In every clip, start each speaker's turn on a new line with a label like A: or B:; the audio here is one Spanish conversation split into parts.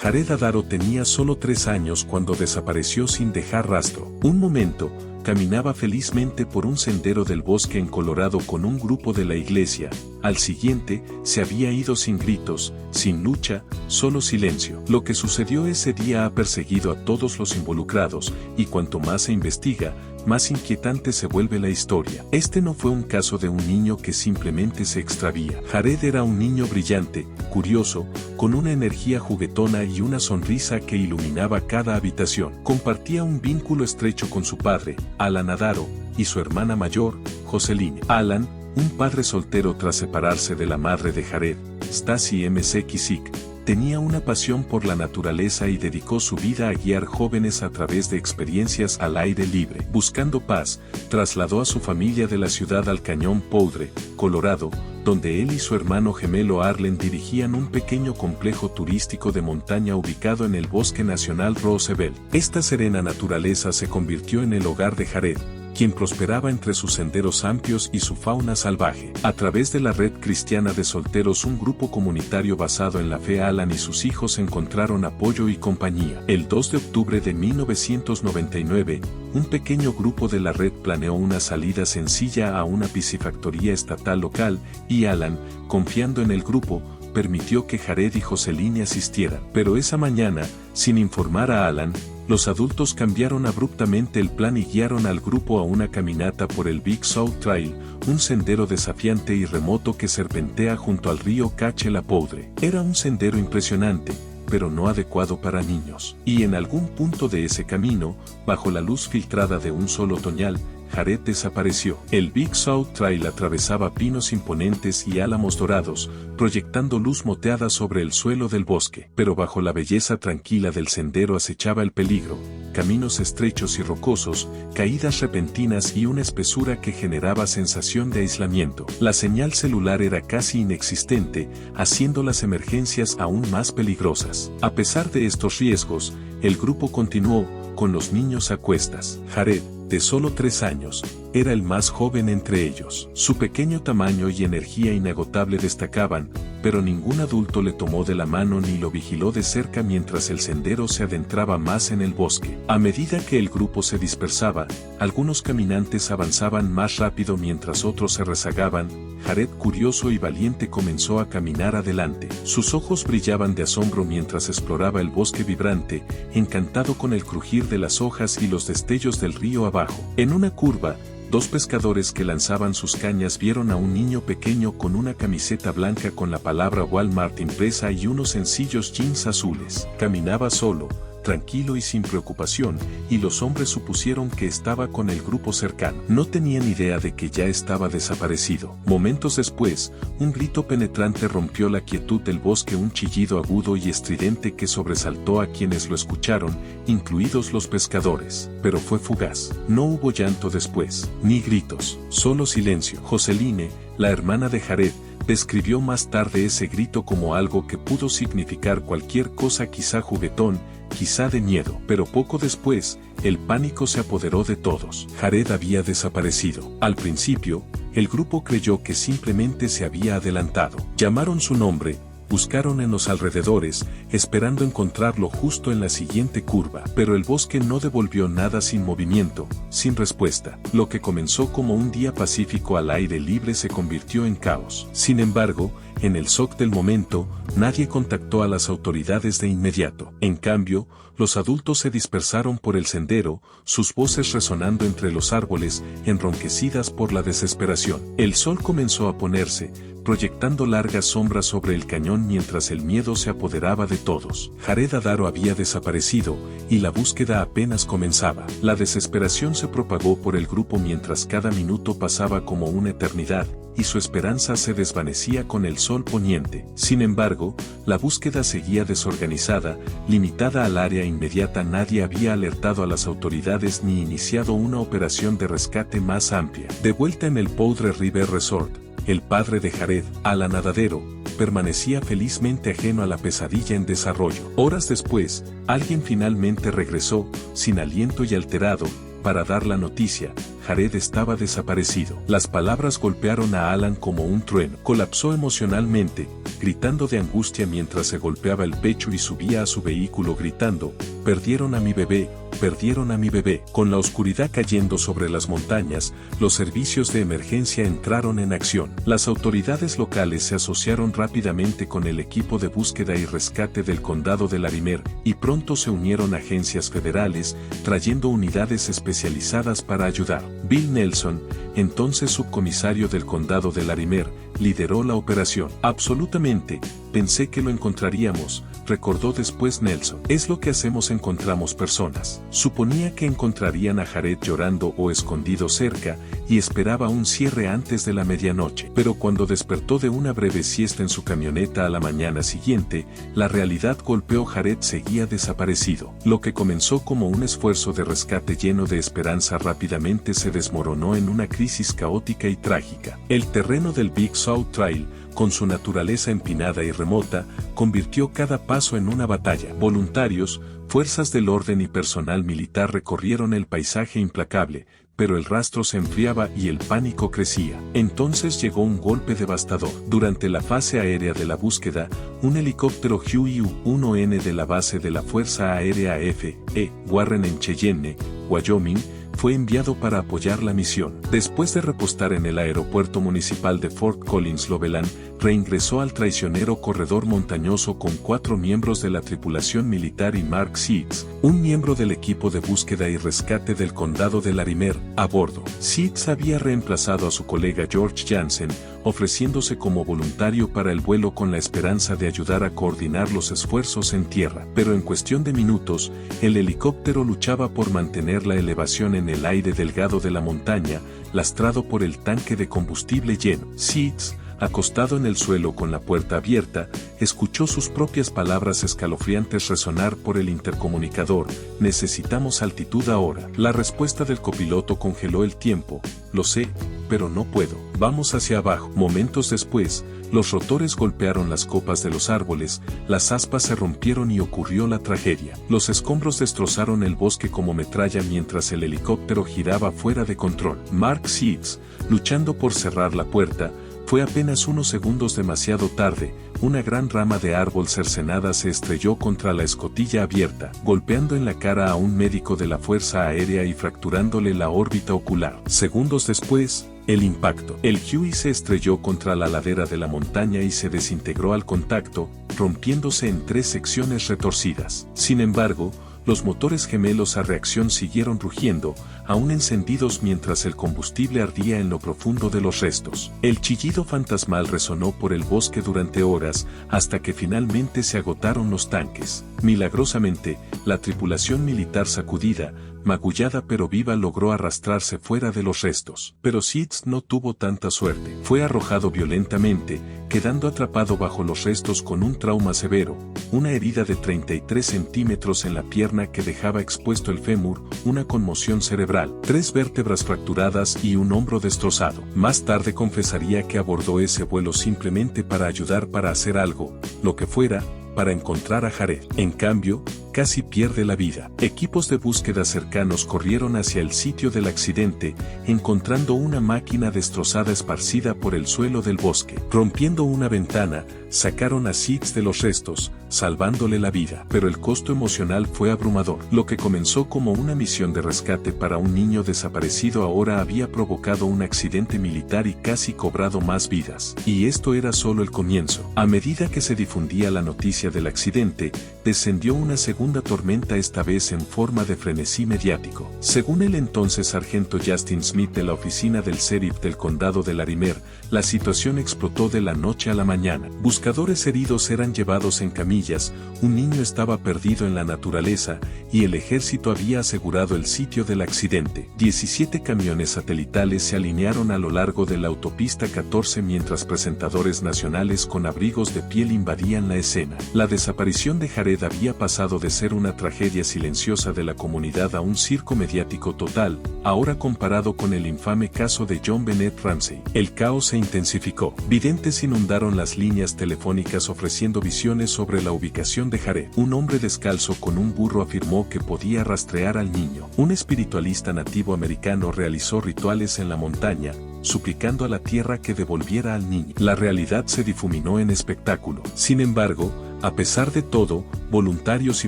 A: Jared Adaro tenía solo 3 años cuando desapareció sin dejar rastro. Un momento, caminaba felizmente por un sendero del bosque en Colorado con un grupo de la iglesia. Al siguiente, se había ido sin gritos, sin lucha, solo silencio. Lo que sucedió ese día ha perseguido a todos los involucrados, y cuanto más se investiga, más inquietante se vuelve la historia. Este no fue un caso de un niño que simplemente se extravía. Jared era un niño brillante, curioso, con una energía juguetona y una sonrisa que iluminaba cada habitación. Compartía un vínculo estrecho con su padre, Alan Adaro, y su hermana mayor, Joseline. Alan, un padre soltero tras separarse de la madre de Jared, Stacy McKissick, tenía una pasión por la naturaleza y dedicó su vida a guiar jóvenes a través de experiencias al aire libre. Buscando paz, trasladó a su familia de la ciudad al Cañón Powder, Colorado, donde él y su hermano gemelo Arlen dirigían un pequeño complejo turístico de montaña ubicado en el Bosque Nacional Roosevelt. Esta serena naturaleza se convirtió en el hogar de Jared, quien prosperaba entre sus senderos amplios y su fauna salvaje. A través de la red cristiana de solteros, un grupo comunitario basado en la fe, Alan y sus hijos encontraron apoyo y compañía. El 2 de octubre de 1999, un pequeño grupo de la red planeó una salida sencilla a una piscifactoría estatal local, y Alan, confiando en el grupo, permitió que Jared y Joseline asistieran. Pero esa mañana, sin informar a Alan, los adultos cambiaron abruptamente el plan y guiaron al grupo a una caminata por el Big South Trail, un sendero desafiante y remoto que serpentea junto al río Cachela Powder. Era un sendero impresionante, pero no adecuado para niños. Y en algún punto de ese camino, bajo la luz filtrada de un sol otoñal, Jared desapareció. El Big South Trail atravesaba pinos imponentes y álamos dorados, proyectando luz moteada sobre el suelo del bosque. Pero bajo la belleza tranquila del sendero acechaba el peligro: caminos estrechos y rocosos, caídas repentinas y una espesura que generaba sensación de aislamiento. La señal celular era casi inexistente, haciendo las emergencias aún más peligrosas. A pesar de estos riesgos, el grupo continuó, con los niños a cuestas. Jared, de solo 3 años, era el más joven entre ellos. Su pequeño tamaño y energía inagotable destacaban, pero ningún adulto le tomó de la mano ni lo vigiló de cerca mientras el sendero se adentraba más en el bosque. A medida que el grupo se dispersaba, algunos caminantes avanzaban más rápido mientras otros se rezagaban. Jared, curioso y valiente, comenzó a caminar adelante. Sus ojos brillaban de asombro mientras exploraba el bosque vibrante, encantado con el crujir de las hojas y los destellos del río abajo. En una curva, 2 pescadores que lanzaban sus cañas vieron a un niño pequeño con una camiseta blanca con la palabra Walmart impresa y unos sencillos jeans azules. Caminaba solo, tranquilo y sin preocupación, y los hombres supusieron que estaba con el grupo cercano. No tenían idea de que ya estaba desaparecido. Momentos después, un grito penetrante rompió la quietud del bosque, un chillido agudo y estridente que sobresaltó a quienes lo escucharon, incluidos los pescadores. Pero fue fugaz. No hubo llanto después, ni gritos, solo silencio. Joseline, la hermana de Jared, describió más tarde ese grito como algo que pudo significar cualquier cosa, quizá juguetón, quizá de miedo. Pero poco después, el pánico se apoderó de todos. Jared había desaparecido. Al principio, el grupo creyó que simplemente se había adelantado. Llamaron su nombre, buscaron en los alrededores, esperando encontrarlo justo en la siguiente curva. Pero el bosque no devolvió nada, sin movimiento, sin respuesta. Lo que comenzó como un día pacífico al aire libre se convirtió en caos. Sin embargo, en el shock del momento, nadie contactó a las autoridades de inmediato. En cambio, los adultos se dispersaron por el sendero, sus voces resonando entre los árboles, enronquecidas por la desesperación. El sol comenzó a ponerse, proyectando largas sombras sobre el cañón mientras el miedo se apoderaba de todos. Jared Adaro había desaparecido, y la búsqueda apenas comenzaba. La desesperación se propagó por el grupo mientras cada minuto pasaba como una eternidad, y su esperanza se desvanecía con el sol poniente. Sin embargo, la búsqueda seguía desorganizada, limitada al área inmediata. Nadie había alertado a las autoridades ni iniciado una operación de rescate más amplia. De vuelta en el Powder River Resort, el padre de Jared, Alan Adaro, permanecía felizmente ajeno a la pesadilla en desarrollo. Horas después, alguien finalmente regresó, sin aliento y alterado, para dar la noticia: Jared estaba desaparecido. Las palabras golpearon a Alan como un trueno. Colapsó emocionalmente, gritando de angustia mientras se golpeaba el pecho y subía a su vehículo gritando, «Perdieron a mi bebé, perdieron a mi bebé». Con la oscuridad cayendo sobre las montañas, los servicios de emergencia entraron en acción. Las autoridades locales se asociaron rápidamente con el equipo de búsqueda y rescate del condado de Larimer, y pronto se unieron agencias federales, trayendo unidades especializadas para ayudar. Bill Nelson, entonces subcomisario del condado de Larimer, lideró la operación. «Absolutamente, pensé que lo encontraríamos», recordó después Nelson. «Es lo que hacemos, encontramos personas». Suponía que encontrarían a Jared llorando o escondido cerca, y esperaba un cierre antes de la medianoche. Pero cuando despertó de una breve siesta en su camioneta a la mañana siguiente, la realidad golpeó. Jared seguía desaparecido. Lo que comenzó como un esfuerzo de rescate lleno de esperanza rápidamente se desmoronó en una crisis caótica y trágica. El terreno del Big South Trail, con su naturaleza empinada y remota, convirtió cada paso en una batalla. Voluntarios, fuerzas del orden y personal militar recorrieron el paisaje implacable, pero el rastro se enfriaba y el pánico crecía. Entonces llegó un golpe devastador. Durante la fase aérea de la búsqueda, un helicóptero Huey U-1N de la base de la Fuerza Aérea F.E. Warren en Cheyenne, Wyoming, fue enviado para apoyar la misión. Después de repostar en el aeropuerto municipal de Fort Collins Loveland, reingresó al traicionero corredor montañoso con 4 miembros de la tripulación militar y Mark Seeds, un miembro del equipo de búsqueda y rescate del condado de Larimer, a bordo. Seeds había reemplazado a su colega George Jansen, ofreciéndose como voluntario para el vuelo con la esperanza de ayudar a coordinar los esfuerzos en tierra. Pero en cuestión de minutos, el helicóptero luchaba por mantener la elevación en el aire delgado de la montaña, lastrado por el tanque de combustible lleno. Seeds, acostado en el suelo con la puerta abierta, escuchó sus propias palabras escalofriantes resonar por el intercomunicador: «Necesitamos altitud ahora». La respuesta del copiloto congeló el tiempo: «Lo sé, pero no puedo. Vamos hacia abajo». Momentos después, los rotores golpearon las copas de los árboles, las aspas se rompieron y ocurrió la tragedia. Los escombros destrozaron el bosque como metralla mientras el helicóptero giraba fuera de control. Mark Seeds, luchando por cerrar la puerta, fue apenas unos segundos demasiado tarde. Una gran rama de árbol cercenada se estrelló contra la escotilla abierta, golpeando en la cara a un médico de la Fuerza Aérea y fracturándole la órbita ocular. Segundos después, el impacto. El Huey se estrelló contra la ladera de la montaña y se desintegró al contacto, rompiéndose en 3 secciones retorcidas. Sin embargo, los motores gemelos a reacción siguieron rugiendo, aún encendidos mientras el combustible ardía en lo profundo de los restos. El chillido fantasmal resonó por el bosque durante horas, hasta que finalmente se agotaron los tanques. Milagrosamente, la tripulación militar sacudida, magullada pero viva, logró arrastrarse fuera de los restos. Pero Seeds no tuvo tanta suerte. Fue arrojado violentamente, quedando atrapado bajo los restos con un trauma severo, una herida de 33 centímetros en la pierna que dejaba expuesto el fémur, una conmoción cerebral, 3 vértebras fracturadas y un hombro destrozado. Más tarde confesaría que abordó ese vuelo simplemente para ayudar, para hacer algo, lo que fuera, para encontrar a Jared. En cambio, casi pierde la vida. Equipos de búsqueda cercanos corrieron hacia el sitio del accidente, encontrando una máquina destrozada esparcida por el suelo del bosque. Rompiendo una ventana, sacaron a Seeds de los restos, salvándole la vida. Pero el costo emocional fue abrumador. Lo que comenzó como una misión de rescate para un niño desaparecido ahora había provocado un accidente militar y casi cobrado más vidas. Y esto era solo el comienzo. A medida que se difundía la noticia del accidente, descendió una segunda tormenta, esta vez en forma de frenesí mediático. Según el entonces sargento Justin Smith de la oficina del sheriff del condado de Larimer, la situación explotó de la noche a la mañana. Buscadores heridos eran llevados en camillas, un niño estaba perdido en la naturaleza, y el ejército había asegurado el sitio del accidente. 17 camiones satelitales se alinearon a lo largo de la autopista 14 mientras presentadores nacionales con abrigos de piel invadían la escena. La desaparición de Jared había pasado de ser una tragedia silenciosa de la comunidad a un circo mediático total, ahora comparado con el infame caso de John Bennett Ramsey. El caos se intensificó. Videntes inundaron las líneas telefónicas ofreciendo visiones sobre la ubicación de Jared. Un hombre descalzo con un burro afirmó que podía rastrear al niño. Un espiritualista nativo americano realizó rituales en la montaña, suplicando a la tierra que devolviera al niño. La realidad se difuminó en espectáculo. Sin embargo, a pesar de todo, voluntarios y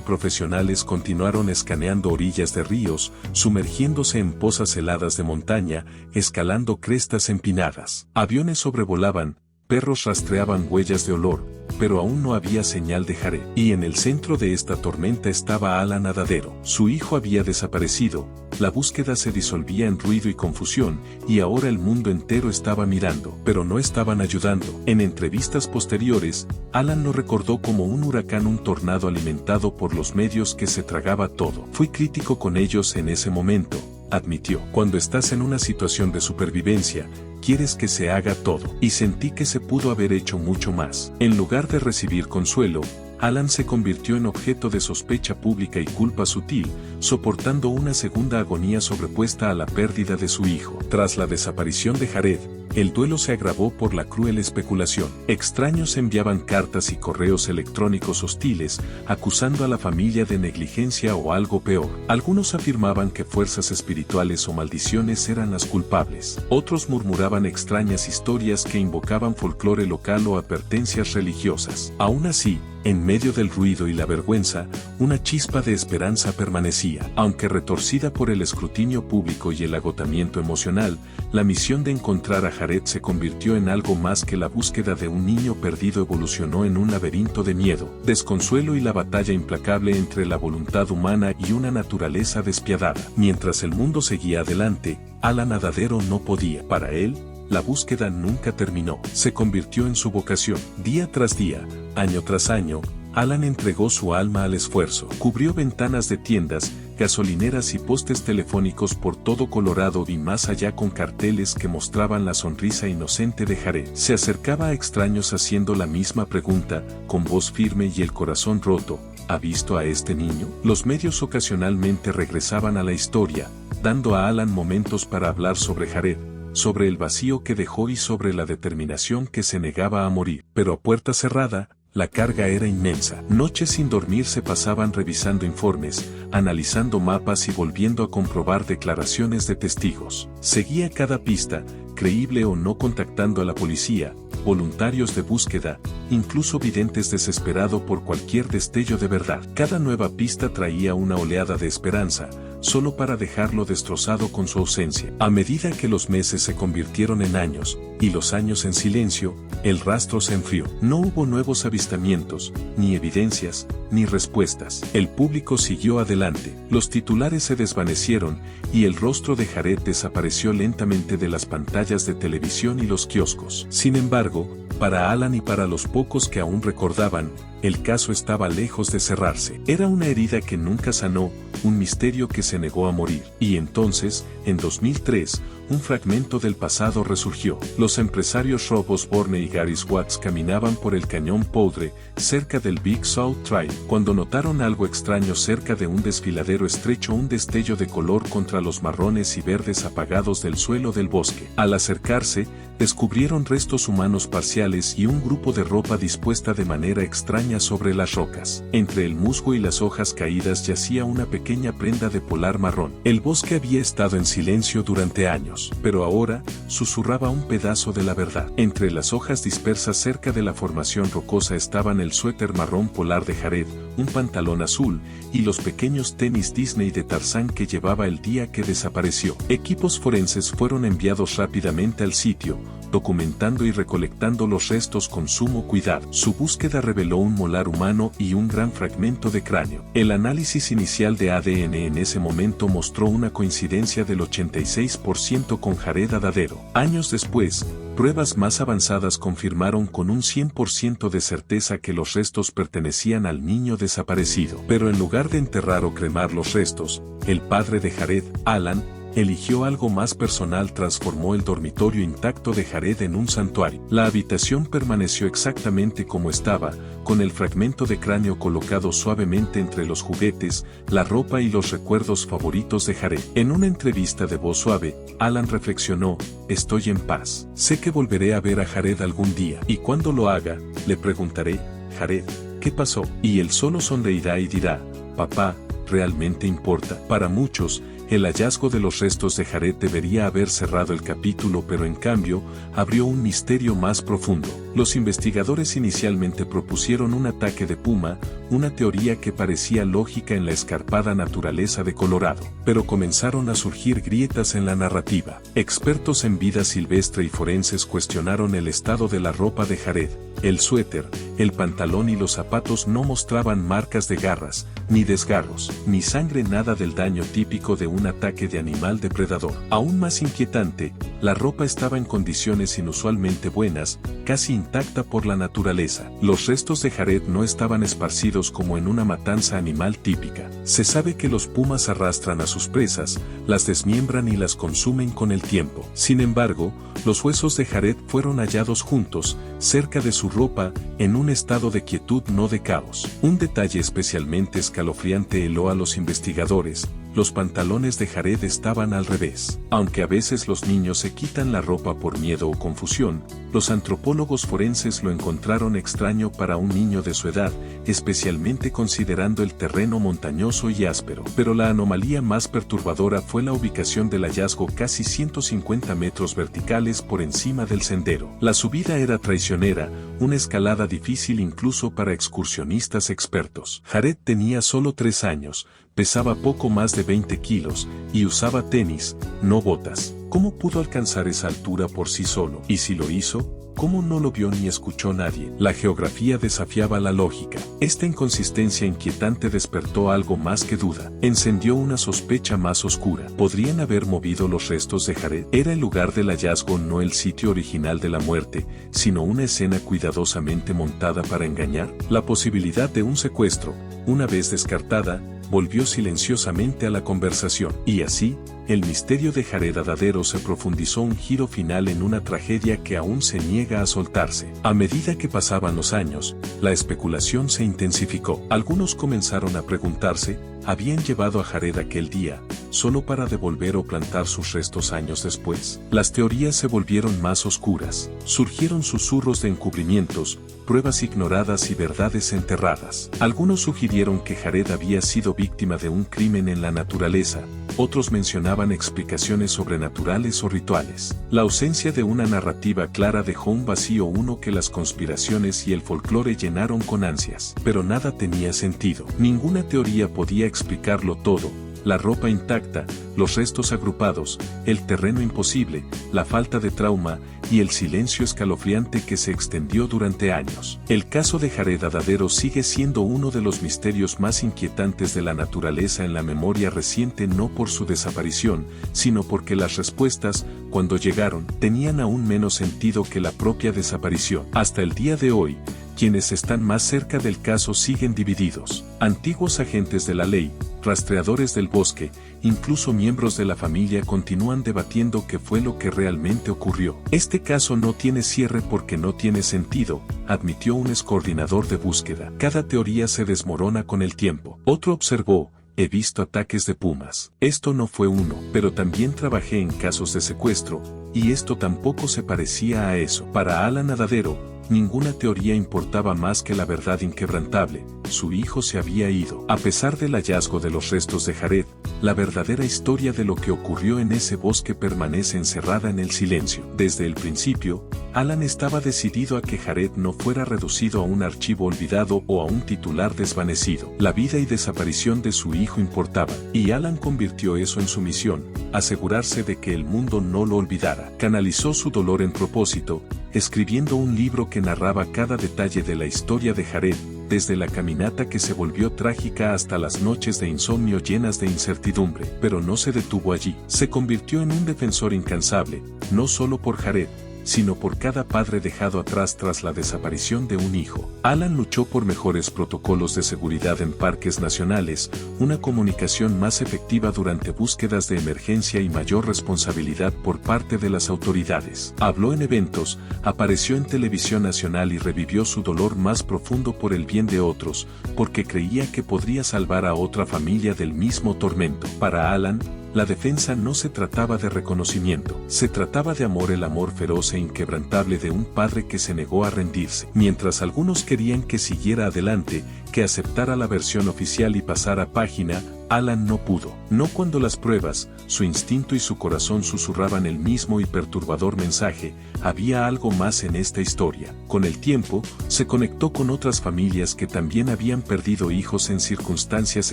A: profesionales continuaron escaneando orillas de ríos, sumergiéndose en pozas heladas de montaña, escalando crestas empinadas. Aviones sobrevolaban, perros rastreaban huellas de olor, pero aún no había señal de Jared. Y en el centro de esta tormenta estaba Alan Adadero. Su hijo había desaparecido, la búsqueda se disolvía en ruido y confusión, y ahora el mundo entero estaba mirando, pero no estaban ayudando. En entrevistas posteriores, Alan lo recordó como un huracán, un tornado alimentado por los medios que se tragaba todo. Fui crítico con ellos en ese momento, admitió. Cuando estás en una situación de supervivencia, quieres que se haga todo, y sentí que se pudo haber hecho mucho más. En lugar de recibir consuelo, Alan se convirtió en objeto de sospecha pública y culpa sutil, soportando una segunda agonía sobrepuesta a la pérdida de su hijo. Tras la desaparición de Jared, el duelo se agravó por la cruel especulación. Extraños enviaban cartas y correos electrónicos hostiles, acusando a la familia de negligencia o algo peor. Algunos afirmaban que fuerzas espirituales o maldiciones eran las culpables. Otros murmuraban extrañas historias que invocaban folclore local o advertencias religiosas. Aún así, en medio del ruido y la vergüenza, una chispa de esperanza permanecía. Aunque retorcida por el escrutinio público y el agotamiento emocional, la misión de encontrar a Jared se convirtió en algo más que la búsqueda de un niño perdido. Evolucionó en un laberinto de miedo, desconsuelo y la batalla implacable entre la voluntad humana y una naturaleza despiadada. Mientras el mundo seguía adelante, Alan Adadero no podía. Para él, la búsqueda nunca terminó. Se convirtió en su vocación. Día tras día, año tras año, Alan entregó su alma al esfuerzo. Cubrió ventanas de tiendas, gasolineras y postes telefónicos por todo Colorado y más allá con carteles que mostraban la sonrisa inocente de Jared. Se acercaba a extraños haciendo la misma pregunta, con voz firme y el corazón roto: ¿ha visto a este niño? Los medios ocasionalmente regresaban a la historia, dando a Alan momentos para hablar sobre Jared, sobre el vacío que dejó y sobre la determinación que se negaba a morir. Pero a puerta cerrada, la carga era inmensa. Noches sin dormir se pasaban revisando informes, analizando mapas y volviendo a comprobar declaraciones de testigos. Seguía cada pista, creíble o no, contactando a la policía, voluntarios de búsqueda, incluso videntes desesperados por cualquier destello de verdad. Cada nueva pista traía una oleada de esperanza, solo para dejarlo destrozado con su ausencia. A medida que los meses se convirtieron en años, y los años en silencio, el rastro se enfrió. No hubo nuevos avistamientos, ni evidencias, ni respuestas. El público siguió adelante, los titulares se desvanecieron, y el rostro de Jared desapareció lentamente de las pantallas de televisión y los kioscos. Sin embargo, para Alan y para los pocos que aún recordaban, el caso estaba lejos de cerrarse. Era una herida que nunca sanó, un misterio que se negó a morir. Y entonces, en 2003, un fragmento del pasado resurgió. Los empresarios Rob Osborne y Gary Watts caminaban por el cañón Poudre, cerca del Big South Trail, cuando notaron algo extraño cerca de un desfiladero estrecho, un destello de color contra los marrones y verdes apagados del suelo del bosque. Al acercarse, descubrieron restos humanos parciales y un grupo de ropa dispuesta de manera extraña sobre las rocas. Entre el musgo y las hojas caídas yacía una pequeña prenda de polar marrón. El bosque había estado en silencio durante años, pero ahora susurraba un pedazo de la verdad. Entre las hojas dispersas cerca de la formación rocosa estaban el suéter marrón polar de Jared, un pantalón azul, y los pequeños tenis Disney de Tarzán que llevaba el día que desapareció. Equipos forenses fueron enviados rápidamente al sitio, documentando y recolectando los restos con sumo cuidado. Su búsqueda reveló un molar humano y un gran fragmento de cráneo. El análisis inicial de ADN en ese momento mostró una coincidencia del 86% con Jared Adadero. Años después, pruebas más avanzadas confirmaron con un 100% de certeza que los restos pertenecían al niño desaparecido. Pero en lugar de enterrar o cremar los restos, el padre de Jared, Alan, eligió algo más personal. Transformó el dormitorio intacto de Jared en un santuario. La habitación permaneció exactamente como estaba, con el fragmento de cráneo colocado suavemente entre los juguetes, la ropa y los recuerdos favoritos de Jared. En una entrevista de voz suave, Alan reflexionó: estoy en paz. Sé que volveré a ver a Jared algún día. Y cuando lo haga, le preguntaré: Jared, ¿qué pasó? Y él solo sonreirá y dirá, papá, ¿realmente importa? Para muchos, el hallazgo de los restos de Jared debería haber cerrado el capítulo, pero en cambio, abrió un misterio más profundo. Los investigadores inicialmente propusieron un ataque de puma, una teoría que parecía lógica en la escarpada naturaleza de Colorado, pero comenzaron a surgir grietas en la narrativa. Expertos en vida silvestre y forenses cuestionaron el estado de la ropa de Jared. El suéter, el pantalón y los zapatos no mostraban marcas de garras, ni desgarros, ni sangre, nada del daño típico de un ataque de animal depredador. Aún más inquietante, la ropa estaba en condiciones inusualmente buenas, casi intacta por la naturaleza. Los restos de Jared no estaban esparcidos como en una matanza animal típica. Se sabe que los pumas arrastran a sus presas, las desmiembran y las consumen con el tiempo. Sin embargo, los huesos de Jared fueron hallados juntos, cerca de su ropa, en un estado de quietud, no de caos. Un detalle especialmente escalofriante heló a los investigadores: los pantalones de Jared estaban al revés. Aunque a veces los niños se quitan la ropa por miedo o confusión, los antropólogos forenses lo encontraron extraño para un niño de su edad, especialmente considerando el terreno montañoso y áspero. Pero la anomalía más perturbadora fue la ubicación del hallazgo, casi 150 metros verticales por encima del sendero. La subida era traicionera, una escalada difícil incluso para excursionistas expertos. Jared tenía solo 3 años, pesaba poco más de 20 kilos, y usaba tenis, no botas. ¿Cómo pudo alcanzar esa altura por sí solo? Y si lo hizo, ¿cómo no lo vio ni escuchó nadie? La geografía desafiaba la lógica. Esta inconsistencia inquietante despertó algo más que duda. Encendió una sospecha más oscura. ¿Podrían haber movido los restos de Jared? ¿Era el lugar del hallazgo no el sitio original de la muerte, sino una escena cuidadosamente montada para engañar? La posibilidad de un secuestro, una vez descartada, volvió silenciosamente a la conversación. Y así, el misterio de Jared Adadero se profundizó, un giro final en una tragedia que aún se niega a soltarse. A medida que pasaban los años, la especulación se intensificó. Algunos comenzaron a preguntarse, ¿habían llevado a Jared aquel día, solo para devolver o plantar sus restos años después? Las teorías se volvieron más oscuras. Surgieron susurros de encubrimientos, pruebas ignoradas y verdades enterradas. Algunos sugirieron que Jared había sido víctima de un crimen en la naturaleza, otros mencionaban explicaciones sobrenaturales o rituales. La ausencia de una narrativa clara dejó un vacío, uno que las conspiraciones y el folclore llenaron con ansias. Pero nada tenía sentido. Ninguna teoría podía explicarlo todo: la ropa intacta, los restos agrupados, el terreno imposible, la falta de trauma y el silencio escalofriante que se extendió durante años. El caso de Jared Adadero sigue siendo uno de los misterios más inquietantes de la naturaleza en la memoria reciente, no por su desaparición, sino porque las respuestas, cuando llegaron, tenían aún menos sentido que la propia desaparición. Hasta el día de hoy, quienes están más cerca del caso siguen divididos. Antiguos agentes de la ley, rastreadores del bosque, incluso miembros de la familia continúan debatiendo qué fue lo que realmente ocurrió. Este caso no tiene cierre porque no tiene sentido, admitió un excoordinador de búsqueda. Cada teoría se desmorona con el tiempo. Otro observó: he visto ataques de pumas. Esto no fue uno, pero también trabajé en casos de secuestro, y esto tampoco se parecía a eso. Para Alan Adadero, ninguna teoría importaba más que la verdad inquebrantable: su hijo se había ido. A pesar del hallazgo de los restos de Jared, la verdadera historia de lo que ocurrió en ese bosque permanece encerrada en el silencio. Desde el principio, Alan estaba decidido a que Jared no fuera reducido a un archivo olvidado o a un titular desvanecido. La vida y desaparición de su hijo importaban, y Alan convirtió eso en su misión: asegurarse de que el mundo no lo olvidara. Canalizó su dolor en propósito, escribiendo un libro que narraba cada detalle de la historia de Jared, desde la caminata que se volvió trágica hasta las noches de insomnio llenas de incertidumbre. Pero no se detuvo allí. Se convirtió en un defensor incansable, no solo por Jared, sino por cada padre dejado atrás tras la desaparición de un hijo. Alan luchó por mejores protocolos de seguridad en parques nacionales, una comunicación más efectiva durante búsquedas de emergencia y mayor responsabilidad por parte de las autoridades. Habló en eventos, apareció en televisión nacional y revivió su dolor más profundo por el bien de otros, porque creía que podría salvar a otra familia del mismo tormento. Para Alan, la defensa no se trataba de reconocimiento, se trataba de amor, el amor feroz e inquebrantable de un padre que se negó a rendirse. Mientras algunos querían que siguiera adelante, que aceptara la versión oficial y pasara página, Alan no pudo. No cuando las pruebas, su instinto y su corazón susurraban el mismo y perturbador mensaje: había algo más en esta historia. Con el tiempo, se conectó con otras familias que también habían perdido hijos en circunstancias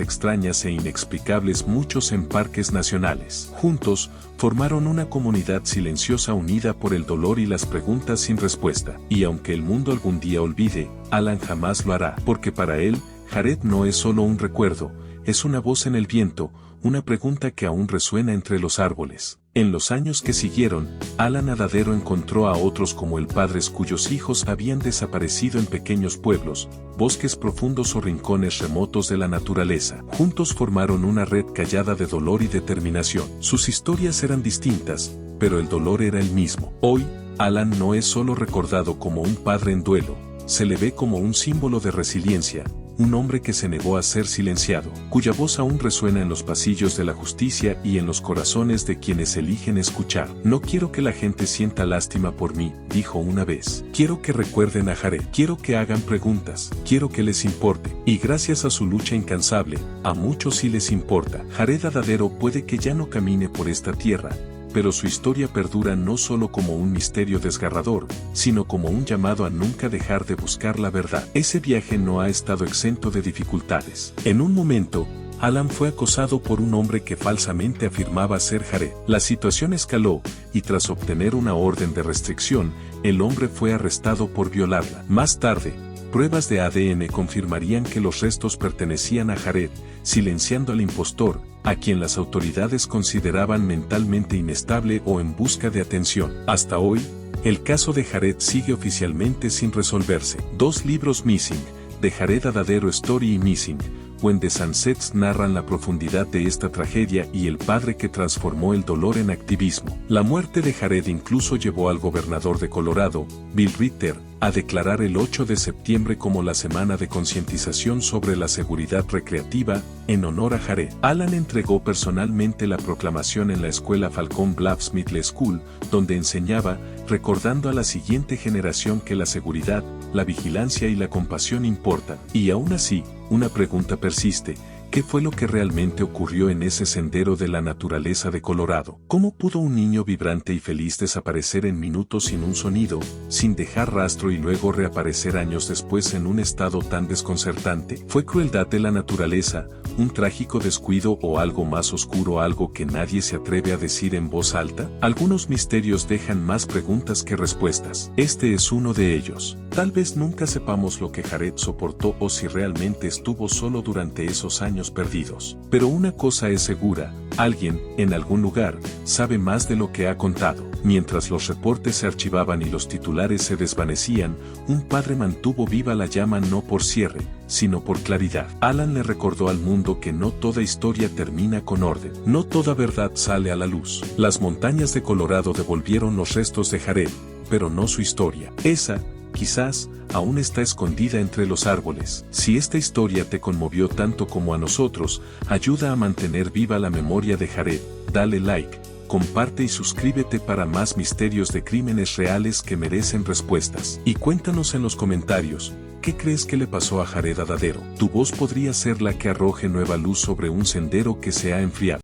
A: extrañas e inexplicables, muchos en parques nacionales. Juntos, formaron una comunidad silenciosa unida por el dolor y las preguntas sin respuesta. Y aunque el mundo algún día olvide, Alan jamás lo hará, porque para él, Jared no es solo un recuerdo, es una voz en el viento, una pregunta que aún resuena entre los árboles. En los años que siguieron, Alan Adadero encontró a otros como él, padres cuyos hijos habían desaparecido en pequeños pueblos, bosques profundos o rincones remotos de la naturaleza. Juntos formaron una red callada de dolor y determinación. Sus historias eran distintas, pero el dolor era el mismo. Hoy, Alan no es solo recordado como un padre en duelo, se le ve como un símbolo de resiliencia, un hombre que se negó a ser silenciado, cuya voz aún resuena en los pasillos de la justicia y en los corazones de quienes eligen escuchar. No quiero que la gente sienta lástima por mí, dijo una vez. Quiero que recuerden a Jared, quiero que hagan preguntas, quiero que les importe. Y gracias a su lucha incansable, a muchos sí les importa. Jared Adadero puede que ya no camine por esta tierra, pero su historia perdura no solo como un misterio desgarrador, sino como un llamado a nunca dejar de buscar la verdad. Ese viaje no ha estado exento de dificultades. En un momento, Alan fue acosado por un hombre que falsamente afirmaba ser Jared. La situación escaló, y tras obtener una orden de restricción, el hombre fue arrestado por violarla. Más tarde, pruebas de ADN confirmarían que los restos pertenecían a Jared, silenciando al impostor, a quien las autoridades consideraban mentalmente inestable o en busca de atención. Hasta hoy, el caso de Jared sigue oficialmente sin resolverse. 2 libros Missing, de Jared Adadero, Story y Missing, When the Sunsets, narran la profundidad de esta tragedia y el padre que transformó el dolor en activismo. La muerte de Jared incluso llevó al gobernador de Colorado, Bill Ritter, a declarar el 8 de septiembre como la semana de concientización sobre la seguridad recreativa, en honor a Jared. Alan entregó personalmente la proclamación en la escuela Falcon Bluffs Middle School, donde enseñaba, recordando a la siguiente generación que la seguridad, la vigilancia y la compasión importan. Y aún así, una pregunta persiste: ¿qué fue lo que realmente ocurrió en ese sendero de la naturaleza de Colorado? ¿Cómo pudo un niño vibrante y feliz desaparecer en minutos sin un sonido, sin dejar rastro y luego reaparecer años después en un estado tan desconcertante? ¿Fue crueldad de la naturaleza, un trágico descuido o algo más oscuro, algo que nadie se atreve a decir en voz alta? Algunos misterios dejan más preguntas que respuestas. Este es uno de ellos. Tal vez nunca sepamos lo que Jared soportó o si realmente estuvo solo durante esos años perdidos. Pero una cosa es segura: alguien, en algún lugar, sabe más de lo que ha contado. Mientras los reportes se archivaban y los titulares se desvanecían, un padre mantuvo viva la llama, no por cierre, sino por claridad. Alan le recordó al mundo que no toda historia termina con orden. No toda verdad sale a la luz. Las montañas de Colorado devolvieron los restos de Jared, pero no su historia. Esa, quizás, aún está escondida entre los árboles. Si esta historia te conmovió tanto como a nosotros, ayuda a mantener viva la memoria de Jared. Dale like, comparte y suscríbete para más misterios de crímenes reales que merecen respuestas. Y cuéntanos en los comentarios, ¿qué crees que le pasó a Jared Adadero? Tu voz podría ser la que arroje nueva luz sobre un sendero que se ha enfriado.